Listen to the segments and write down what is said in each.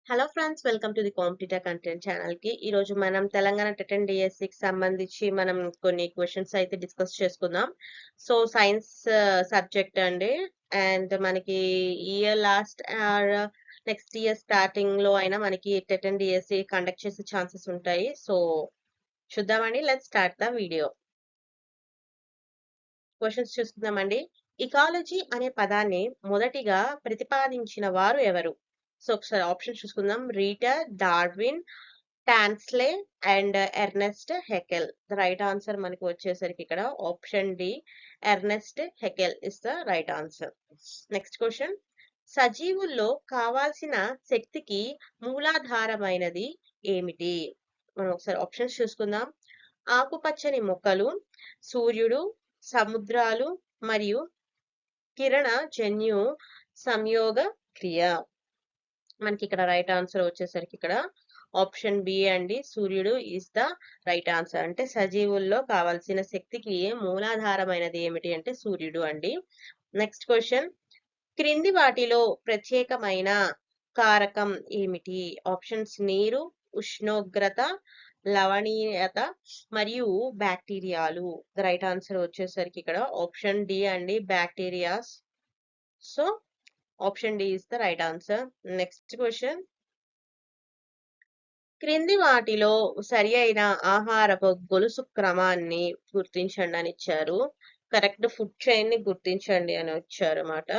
Hello friends, welcome to the competitor content channel కి. ఈ రోజు మనం తెలంగాణ టెట్ అండ్ డిఎస్సి కి సంబంధించి మనం కొన్ని క్వశ్చన్స్ అయితే డిస్కస్ చేసుకుందాం. సో సైన్స్ సబ్జెక్ట్ అండి. అండ్ మనకి year last or next year starting లో అయినా మనకి టెట్ అండ్ డిఎస్సి కండక్ట్ చేసే ఛాన్సెస్ ఉంటాయి. సో చూద్దామండి, let's start the video. Questions చూసుకుందామండి. ఇకాలజీ అనే పదాన్ని మొదటిగా ప్రతిపాదించిన వారు ఎవరు? సో ఒకసారి ఆప్షన్ చూసుకుందాం. Reiter, Darwin, Tansley and Ernst Haeckel. The right answer మనకి వచ్చేసరికి ఇక్కడ option D, Ernst Haeckel is the right answer. Next question. సజీవుల్లో కావాల్సిన శక్తికి మూలాధారమైనది ఏమిటి? మనం ఒకసారి ఆప్షన్స్ చూసుకుందాం. ఆకుపచ్చని మొక్కలు, సూర్యుడు, సముద్రాలు మరియు కిరణ జన్యు సంయోగ క్రియ. మనకి ఇక్కడ రైట్ ఆన్సర్ వచ్చేసరికి ఇక్కడ ఆప్షన్ బి అండి, సూర్యుడు ఈస్ ద రైట్ ఆన్సర్. అంటే సజీవుల్లో కావాల్సిన శక్తికి మూలాధారమైనది ఏమిటి అంటే సూర్యుడు అండి. Next question. క్రింది వాటిలో ప్రత్యేకమైన కారకం ఏమిటి? ఆప్షన్స్ నీరు, ఉష్ణోగ్రత, లవణీయత మరియు బ్యాక్టీరియాలు. ద రైట్ ఆన్సర్ వచ్చేసరికి ఇక్కడ ఆప్షన్ డి అండి, bacterias. So option D is the right answer. Next question. క్రింది వాటిలో సరి అయిన ఆహారపు గొలుసు క్రమాన్ని గుర్తించండి అని ఇచ్చారు. కరెక్ట్ ఫుడ్ చైన్ ని గుర్తించండి అని వచ్చారు అన్నమాట.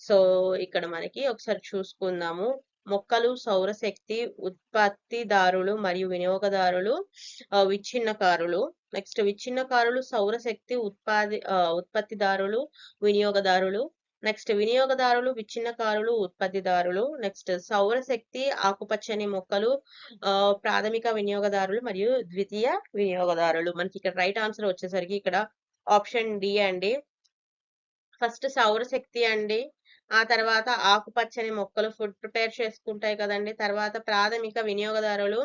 సో ఇక్కడ మనకి ఒకసారి చూసుకుందాము. మొక్కలు, సౌరశక్తి ఉత్పత్తిదారులు మరియు వినియోగదారులు, విచ్ఛిన్నకారులు. నెక్స్ట్ విచ్ఛిన్నకారులు, సౌరశక్తి ఉత్పత్తిదారులు, వినియోగదారులు. నెక్స్ట్ వినియోగదారులు, విచ్ఛిన్నకారులు, ఉత్పత్తిదారులు. నెక్స్ట్ సౌరశక్తి, ఆకుపచ్చని మొక్కలు, ప్రాథమిక వినియోగదారులు మరియు ద్వితీయ వినియోగదారులు. మనకి ఇక్కడ రైట్ ఆన్సర్ వచ్చేసరికి ఇక్కడ ఆప్షన్ డి అండి. ఫస్ట్ సౌరశక్తి అండి, ఆ తర్వాత ఆకుపచ్చని మొక్కలు ఫుడ్ ప్రిపేర్ చేసుకుంటాయి కదండి, తర్వాత ప్రాథమిక వినియోగదారులు,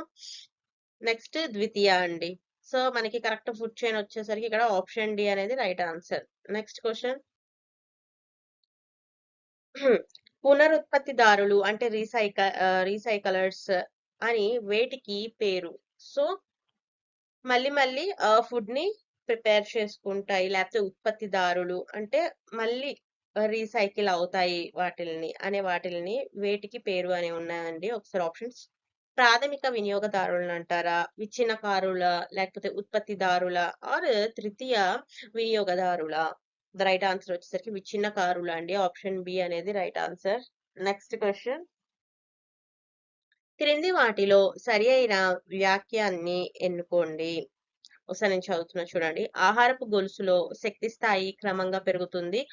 నెక్స్ట్ ద్వితీయ అండి. సో మనకి కరెక్ట్ ఫుడ్ చైన్ వచ్చేసరికి ఇక్కడ ఆప్షన్ డి అనేది రైట్ ఆన్సర్. Next question. పునరుత్పత్తిదారులు అంటే రీసైకలర్స్ అని వేటికి పేరు? సో మళ్ళీ ఫుడ్ ని ప్రిపేర్ చేసుకుంటాయి, లేకపోతే ఉత్పత్తిదారులు అంటే మళ్ళీ రీసైకిల్ అవుతాయి వాటిల్ని వేటికి పేరు అని ఉన్నాయండి. ఒకసారి ఆప్షన్స్. ప్రాథమిక వినియోగదారులను అంటారా, విచ్ఛిన్నకారుల, లేకపోతే ఉత్పత్తిదారుల, ఆర్ తృతీయ వినియోగదారుల? ద రైట్ ఆన్సర్ వచ్చేసరికి విచ్ఛిన్నకారులు అండి. ఆప్షన్ బి అనేది రైట్ ఆన్సర్. Next question. క్రింది వాటిలో సరి అయిన వ్యాఖ్యాన్ని ఎన్నుకోండి. ఒకసారి నేను చదువుతున్నా చూడండి. ఆహారపు గొలుసులో శక్తి స్థాయి క్రమంగా పెరుగుతుంది,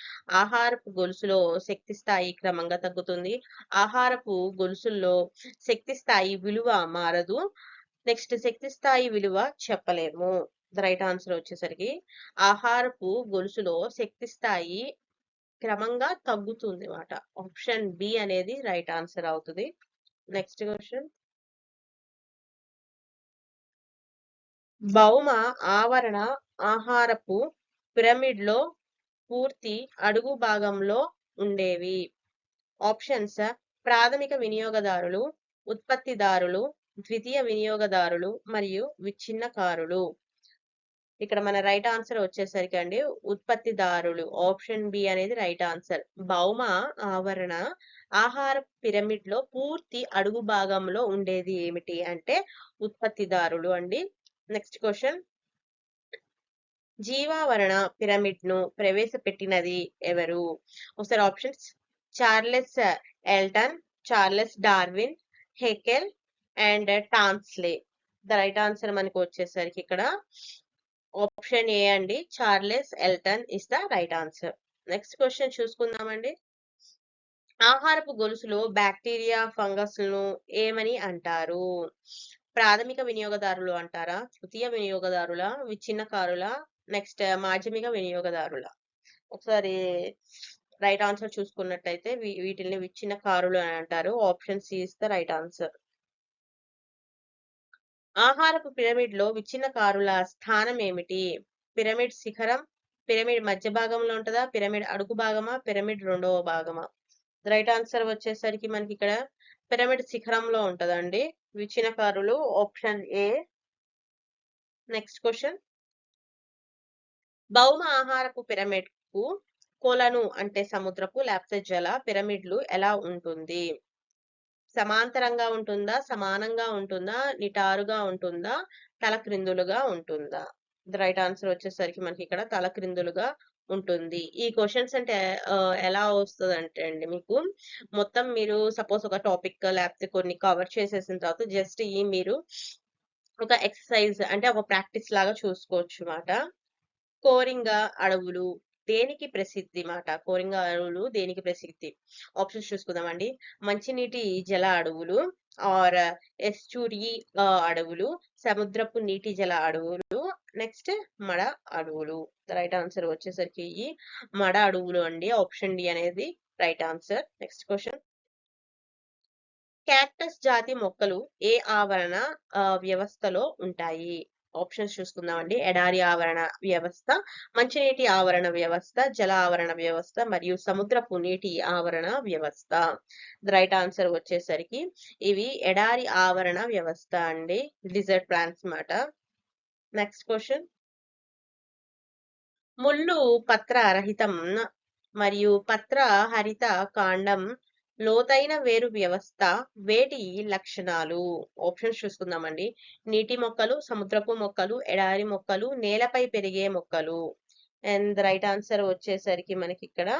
ఆహారపు గొలుసులో శక్తి స్థాయి క్రమంగా తగ్గుతుంది, ఆహారపు గొలుసుల్లో శక్తి స్థాయి విలువ మారదు, నెక్స్ట్ శక్తి స్థాయి విలువ చెప్పలేము. ద రైట్ ఆన్సర్ వచ్చేసరికి ఆహారపు గొలుసులో శక్తి స్థాయి క్రమంగా తగ్గుతుంది అన్నమాట. ఆప్షన్ బి అనేది రైట్ ఆన్సర్ అవుతుంది. Next question. భౌమ ఆవరణ ఆహారపు పిరమిడ్ లో పూర్తి అడుగు భాగంలో ఉండేవి. ఆప్షన్స్. ప్రాథమిక వినియోగదారులు, ఉత్పత్తిదారులు, ద్వితీయ వినియోగదారులు మరియు విచ్ఛిన్నకారులు. ఇక్కడ మన రైట్ ఆన్సర్ వచ్చేసరికి అండి ఉత్పత్తిదారులు. ఆప్షన్ బి అనేది రైట్ ఆన్సర్. భౌమ ఆవరణ ఆహార పిరమిడ్ లో పూర్తి అడుగు భాగంలో ఉండేది ఏమిటి అంటే ఉత్పత్తిదారులు అండి. Next question. జీవావరణ పిరమిడ్ ను ప్రవేశపెట్టినది ఎవరు? ఒకసారి options. Charles Elton, Charles Darwin, Haeckel and Tansley. The right answer మనకు వచ్చేసరికి ఇక్కడ ఆప్షన్ ఏ అండి, Charles Elton is the right answer. Next question చూసుకుందామండి. ఆహారపు గొలుసులో బ్యాక్టీరియా, ఫంగస్ లను ఏమని అంటారు? ప్రాథమిక వినియోగదారులు అంటారా, తృతీయ వినియోగదారుల, విచ్ఛిన్నకారుల, నెక్స్ట్ మాధ్యమిక వినియోగదారుల? ఒకసారి రైట్ ఆన్సర్ చూసుకున్నట్టయితే వీటిని విచ్ఛిన్నకారులు అని అంటారు. Option C is the right answer. ఆహారపు పిరమిడ్ లో విచ్ఛిన్నకారుల స్థానం ఏమిటి? పిరమిడ్ శిఖరం, పిరమిడ్ మధ్య భాగంలో ఉంటుందా, పిరమిడ్ అడుగు భాగమా, పిరమిడ్ రెండవ భాగమా? రైట్ ఆన్సర్ వచ్చేసరికి మనకి ఇక్కడ పిరమిడ్ శిఖరంలో ఉంటదండి. విచ్ఛిన్నకారులు ఆప్షన్ ఏ. Next question. భౌమ ఆహారపు పిరమిడ్ కు కొలను అంటే సముద్రపు లేకపోతే జల పిరమిడ్లు ఎలా ఉంటుంది? సమాంతరంగా ఉంటుందా, సమానంగా ఉంటుందా, నిటారుగా ఉంటుందా, తలక్రిందులుగా ఉంటుందా? ద రైట్ ఆన్సర్ వచ్చేసరికి మనకి ఇక్కడ తలక్రిందులుగా ఉంటుంది. ఈ క్వశ్చన్స్ అంటే ఎలా వస్తదంటే అండి మీకు మొత్తం మీరు సపోజ్ ఒక టాపిక్ లేకపోతే కొన్ని కవర్ చేసేసిన తర్వాత జస్ట్ మీరు ఒక ఎక్సర్సైజ్ అంటే ఒక ప్రాక్టీస్ లాగా చూసుకోవచ్చు మాట. కోరింగ అడవులు దేనికి ప్రసిద్ధి మాట? కోరింగ అడవులు దేనికి ప్రసిద్ధి? ఆప్షన్స్ చూసుకుందామండి. మంచినీటి జల అడవులు ఆర్ ఎస్టూరీ అడవులు, సముద్రపు నీటి జల అడవులు, నెక్స్ట్ మడ అడవులు. రైట్ ఆన్సర్ వచ్చేసరికి ఈ మడ అడవులు అండి. ఆప్షన్ డి అనేది right answer. Next question. Cactus జాతి మొక్కలు ఏ ఆవరణ వ్యవస్థలో ఉంటాయి? ఆప్షన్స్ చూసుకుందామండి. ఎడారి ఆవరణ వ్యవస్థ, మంచినీటి ఆవరణ వ్యవస్థ, జల ఆవరణ వ్యవస్థ మరియు సముద్రపు నీటి ఆవరణ వ్యవస్థ. ద రైట్ ఆన్సర్ వచ్చేసరికి ఇవి ఎడారి ఆవరణ వ్యవస్థ అండి. డిజర్ట్ ప్లాంట్స్ మాట. Next question. ముళ్ళు పత్ర రహితం మరియు పత్ర హరిత కాండం లోతైన వేరు వ్యవస్థ వేటి లక్షణాలు? ఆప్షన్స్ చూసుకుందామండి. నీటి మొక్కలు, సముద్రపు మొక్కలు, ఎడారి మొక్కలు, నేలపై పెరిగే మొక్కలు. అండ్ రైట్ ఆన్సర్ వచ్చేసరికి మనకి ఇక్కడ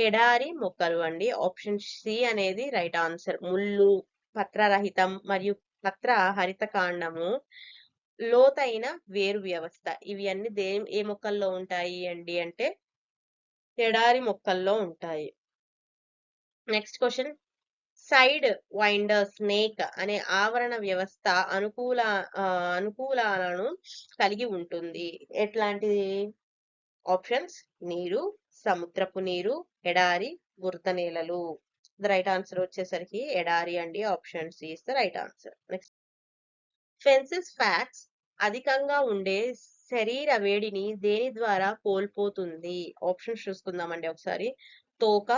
ఎడారి మొక్కలు అండి. ఆప్షన్ సి అనేది రైట్ ఆన్సర్. ముళ్ళు, పత్రరహితం మరియు పత్ర హరిత కాండము, లోతైన వేరు వ్యవస్థ ఇవి అన్ని ఏ మొక్కల్లో ఉంటాయి అండి అంటే ఎడారి మొక్కల్లో ఉంటాయి. Next question. Side winder snake అనే ఆవరణ వ్యవస్థ అనుకూలాలను కలిగి ఉంటుంది. ఎట్లాంటిది? ఆప్షన్స్ నీరు, సముద్రపు నీరు, ఎడారి, బురద నేలలు. ద రైట్ ఆన్సర్ వచ్చేసరికి ఎడారి అండి. Option C is the right answer. Next. ఫెన్సిస్ ఫ్యాక్స్ అధికంగా ఉండే శరీర వేడిని దేని ద్వారా కోల్పోతుంది? ఆప్షన్స్ చూసుకుందామండి ఒకసారి. తోక,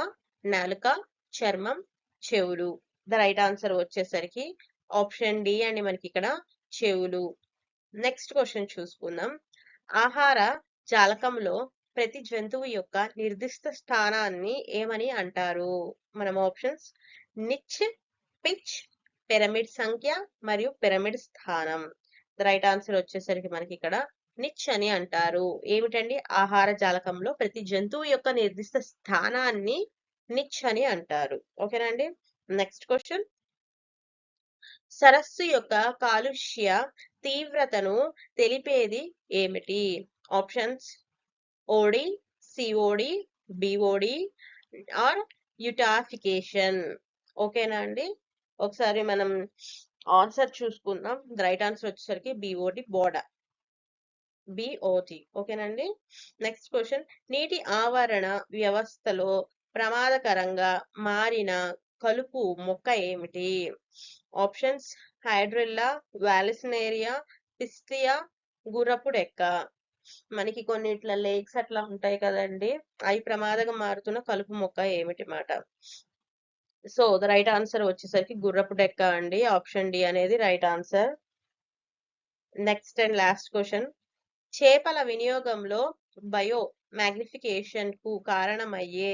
నాలుక, చర్మం, చెవులు. ద రైట్ ఆన్సర్ వచ్చేసరికి ఆప్షన్ డి అండి మనకి ఇక్కడ చెవులు. నెక్స్ట్ క్వశ్చన్ చూసుకుందాం. ఆహార జాలకంలో ప్రతి జంతువు యొక్క నిర్దిష్ట స్థానాన్ని ఏమని అంటారు? మనం ఆప్షన్స్ నిచ్, పిచ్, పిరమిడ్ సంఖ్య మరియు పిరమిడ్ స్థానం. ద రైట్ ఆన్సర్ వచ్చేసరికి మనకి ఇక్కడ నిచ్ అని అంటారు. ఏమిటండి? ఆహార జాలకంలో ప్రతి జంతువు యొక్క నిర్దిష్ట స్థానాన్ని నిచ్ అని అంటారు. ఓకేనండి. Next question. సరస్సు యొక్క కాలుష్య తీవ్రతను తెలిపేది ఏమిటి? Options OD, COD, BOD or eutrophication. ఓకేనా అండి. ఒకసారి మనం ఆన్సర్ చూసుకుందాం. ద రైట్ ఆన్సర్ వచ్చేసరికి బిఓటి బోడా, బిఓటి. ఓకేనండి. Next question. నీటి ఆవరణ వ్యవస్థలో ప్రమాదకరంగా మారిన కలుపు మొక్క ఏమిటి? ఆప్షన్స్ హైడ్రిల్లా, వాలిసినేరియా, పిస్టియా, గుర్రపు డెక్క. మనకి కొన్ని ఇట్లా లేక్స్ అట్లా ఉంటాయి కదండి, అవి ప్రమాదంగా మారుతున్న కలుపు మొక్క ఏమిటి మాట? సో ద రైట్ ఆన్సర్ వచ్చేసరికి గుర్రపు డెక్క అండి. ఆప్షన్ డి అనేది right answer. Next and last question. చేపల వినియోగంలో బయో మ్యాగ్నిఫికేషన్ కు కారణమయ్యే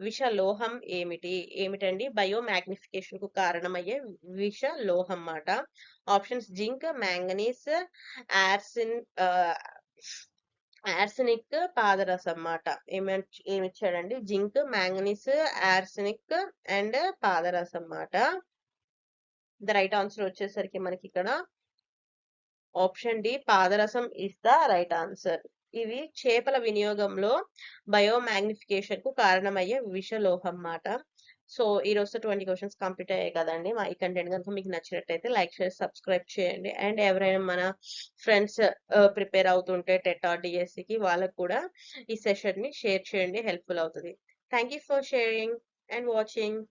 విష లోహం ఏమిటి? ఏమిటండి? బయో మ్యాగ్నిఫికేషన్ కు కారణమయ్యే విష లోహం మాట. ఆప్షన్స్ జింక్, మ్యాంగనీస్, ఆర్సెనిక్, పాదరసం మాట. ఏమిచ్చాడండి? జింక్, మ్యాంగనీస్, ఆర్సెనిక్ అండ్ పాదరసం మాట. ద రైట్ ఆన్సర్ వచ్చేసరికి మనకి ఇక్కడ ఆప్షన్ డి పాదరసం ఇస్ ద రైట్ ఆన్సర్. ఇవి చేపల వినియోగంలో బయో మ్యాగ్నిఫికేషన్ కు కారణమయ్యే విషలోహం మాట. సో ఈ రోజు 20 క్వశ్చన్స్ కంప్లీట్ అయ్యాయి కదండి. మా ఈ కంటెంట్ కనుక మీకు నచ్చినట్టయితే లైక్ చేసి సబ్స్క్రైబ్ చేయండి. అండ్ ఎవరైనా మన ఫ్రెండ్స్ ప్రిపేర్ అవుతుంటే టెట్ ఆర్ డిఎస్సికి వాళ్ళకు కూడా ఈ సెషన్ ని షేర్ చేయండి. హెల్ప్ఫుల్ అవుతుంది. Thank you for sharing and watching.